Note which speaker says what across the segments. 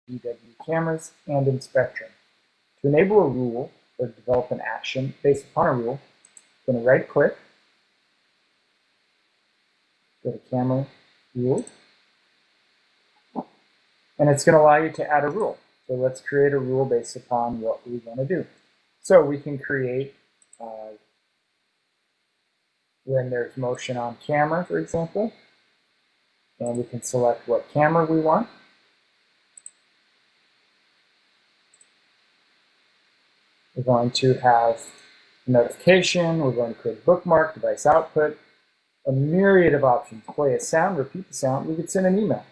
Speaker 1: DW cameras and in Spectrum. To enable a rule or develop an action based upon a rule, I'm going to right click, go to Camera, Rules, and it's going to allow you to add a rule. So let's create a rule based upon what we want to do. So we can create when there's motion on camera, for example, and we can select what camera we want. We're going to have a notification, we're going to create a bookmark, device output, a myriad of options. Play a sound, repeat the sound, we could send an email.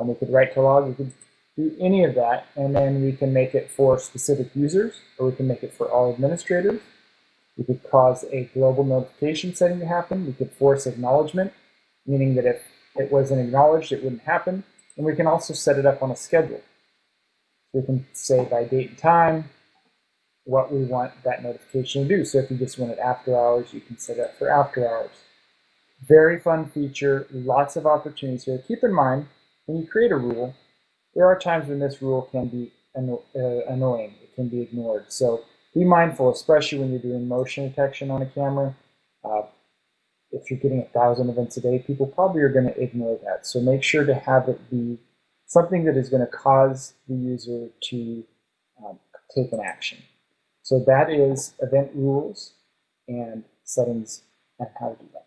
Speaker 1: We could write to log, we could do any of that, and then we can make it for specific users, or we can make it for all administrators. We could cause a global notification setting to happen. We could force acknowledgement, meaning that if it wasn't acknowledged, it wouldn't happen. And we can also set it up on a schedule. We can say by date and time what we want that notification to do. So if you just want it after hours, you can set it up for after hours. Very fun feature, lots of opportunities here. Keep in mind, when you create a rule, there are times when this rule can be annoying. It can be ignored. So be mindful, especially when you're doing motion detection on a camera. If you're getting 1,000 events a day, people probably are going to ignore that. So make sure to have it be something that is going to cause the user to take an action. So that is event rules and settings and how to do that.